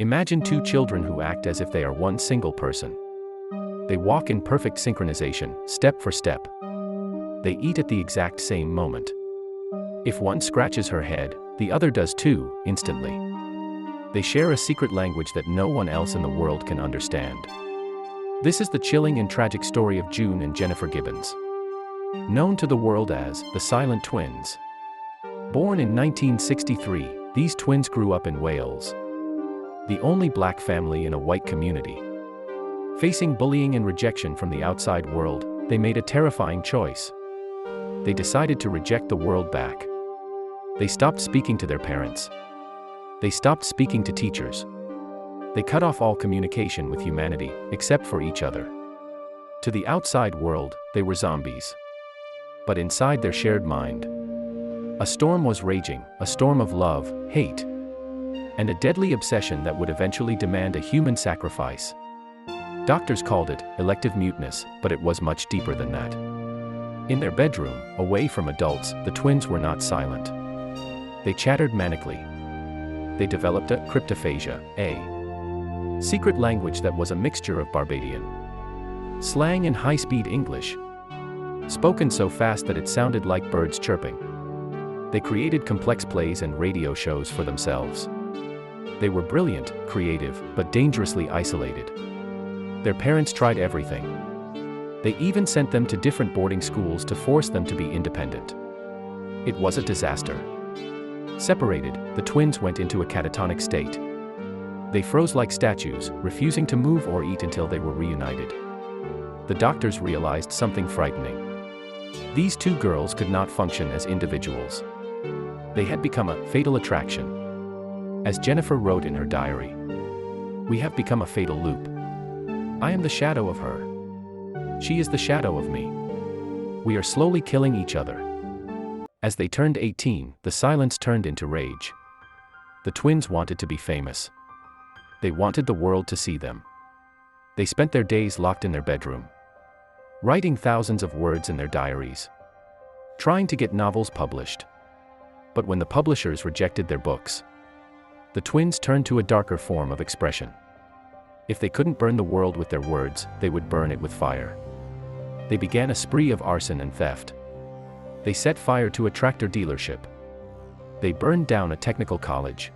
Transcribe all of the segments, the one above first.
Imagine two children who act as if they are one single person. They walk in perfect synchronization, step for step. They eat at the exact same moment. If one scratches her head, the other does too, instantly. They share a secret language that no one else in the world can understand. This is the chilling and tragic story of June and Jennifer Gibbons, known to the world as the Silent Twins. Born in 1963, these twins grew up in Wales, the only black family in a white community. Facing bullying and rejection from the outside world, they made a terrifying choice. They decided to reject the world back. They stopped speaking to their parents. They stopped speaking to teachers. They cut off all communication with humanity, except for each other. To the outside world, they were zombies. But inside their shared mind, a storm was raging, a storm of love, hate, and a deadly obsession that would eventually demand a human sacrifice. Doctors called it elective muteness, but it was much deeper than that. In their bedroom, away from adults, the twins were not silent. They chattered manically. They developed a cryptophagia, a secret language that was a mixture of Barbadian slang and high-speed English, spoken so fast that it sounded like birds chirping. They created complex plays and radio shows for themselves. They were brilliant, creative, but dangerously isolated. Their parents tried everything. They even sent them to different boarding schools to force them to be independent. It was a disaster. Separated, the twins went into a catatonic state. They froze like statues, refusing to move or eat until they were reunited. The doctors realized something frightening. These two girls could not function as individuals. They had become a fatal attraction. As Jennifer wrote in her diary, "We have become a fatal loop. I am the shadow of her. She is the shadow of me. We are slowly killing each other." As they turned 18, the silence turned into rage. The twins wanted to be famous. They wanted the world to see them. They spent their days locked in their bedroom, writing thousands of words in their diaries, trying to get novels published. But when the publishers rejected their books, the twins turned to a darker form of expression. If they couldn't burn the world with their words, they would burn it with fire. They began a spree of arson and theft. They set fire to a tractor dealership. They burned down a technical college.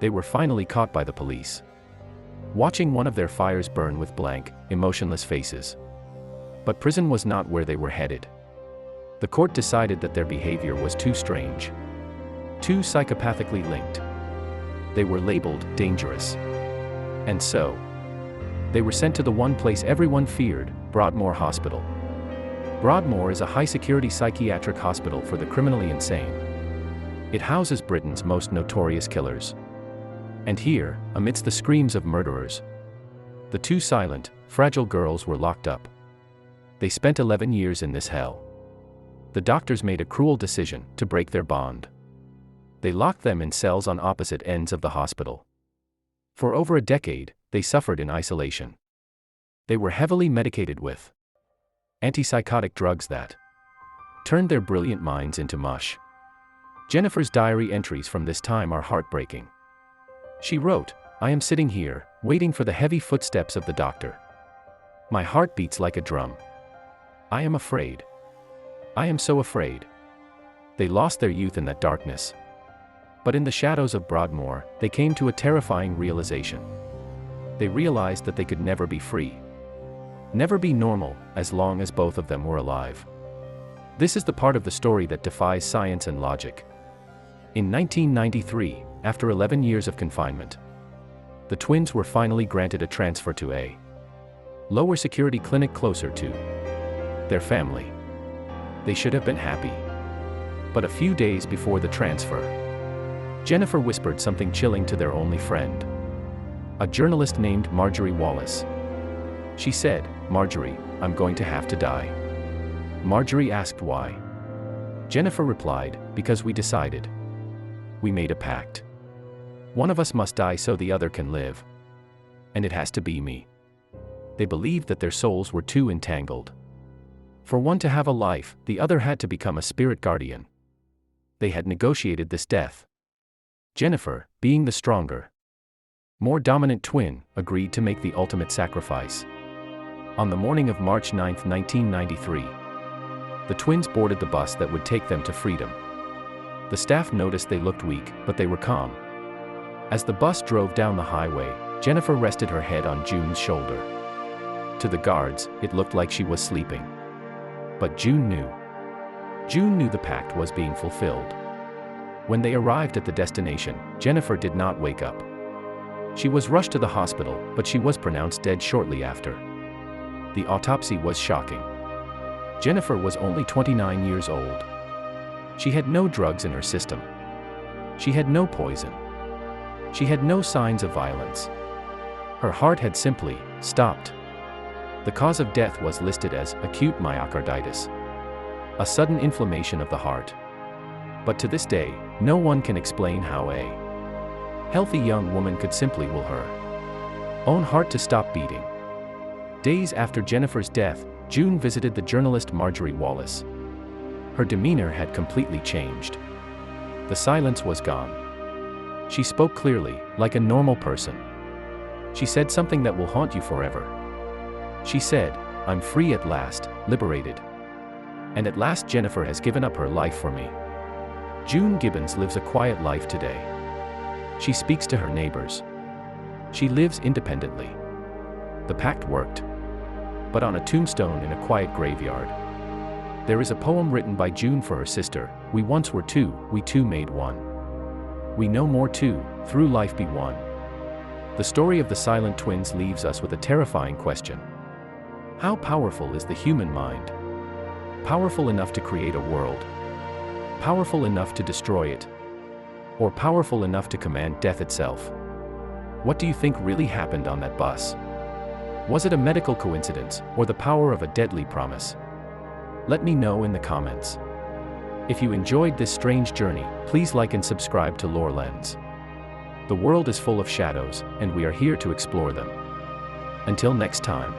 They were finally caught by the police, watching one of their fires burn with blank, emotionless faces. But prison was not where they were headed. The court decided that their behavior was too strange, too psychopathically linked. They were labeled dangerous. And so, they were sent to the one place everyone feared, Broadmoor Hospital. Broadmoor is a high-security psychiatric hospital for the criminally insane. It houses Britain's most notorious killers. And here, amidst the screams of murderers, the two silent, fragile girls were locked up. They spent 11 years in this hell. The doctors made a cruel decision to break their bond. They locked them in cells on opposite ends of the hospital. For over a decade, they suffered in isolation. They were heavily medicated with antipsychotic drugs that turned their brilliant minds into mush. Jennifer's diary entries from this time are heartbreaking. She wrote, "I am sitting here, waiting for the heavy footsteps of the doctor. My heart beats like a drum. I am afraid. I am so afraid." They lost their youth in that darkness. But in the shadows of Broadmoor, they came to a terrifying realization. They realized that they could never be free, never be normal, as long as both of them were alive. This is the part of the story that defies science and logic. In 1993, after 11 years of confinement, the twins were finally granted a transfer to a lower security clinic closer to their family. They should have been happy. But a few days before the transfer, Jennifer whispered something chilling to their only friend, a journalist named Marjorie Wallace. She said, "Marjorie, I'm going to have to die." Marjorie asked why. Jennifer replied, "Because we decided. We made a pact. One of us must die so the other can live. And it has to be me." They believed that their souls were too entangled. For one to have a life, the other had to become a spirit guardian. They had negotiated this death. Jennifer, being the stronger, more dominant twin, agreed to make the ultimate sacrifice. On the morning of March 9, 1993, the twins boarded the bus that would take them to freedom. The staff noticed they looked weak, but they were calm. As the bus drove down the highway, Jennifer rested her head on June's shoulder. To the guards, it looked like she was sleeping. But June knew. June knew the pact was being fulfilled. When they arrived at the destination, Jennifer did not wake up. She was rushed to the hospital, but she was pronounced dead shortly after. The autopsy was shocking. Jennifer was only 29 years old. She had no drugs in her system. She had no poison. She had no signs of violence. Her heart had simply stopped. The cause of death was listed as acute myocarditis, a sudden inflammation of the heart. But to this day, no one can explain how a healthy young woman could simply will her own heart to stop beating. Days after Jennifer's death, June visited the journalist Marjorie Wallace. Her demeanor had completely changed. The silence was gone. She spoke clearly, like a normal person. She said something that will haunt you forever. She said, "I'm free at last, liberated. And at last Jennifer has given up her life for me." June Gibbons lives a quiet life today. She speaks to her neighbors. She lives independently. The pact worked. But on a tombstone in a quiet graveyard, there is a poem written by June for her sister: "We once were two, we two made one. We no more two, through life be one." The story of the silent twins leaves us with a terrifying question. How powerful is the human mind? Powerful enough to create a world? Powerful enough to destroy it? Or powerful enough to command death itself? What do you think really happened on that bus? Was it a medical coincidence, or the power of a deadly promise? Let me know in the comments. If you enjoyed this strange journey, please like and subscribe to Lore Lens. The world is full of shadows, and we are here to explore them. Until next time.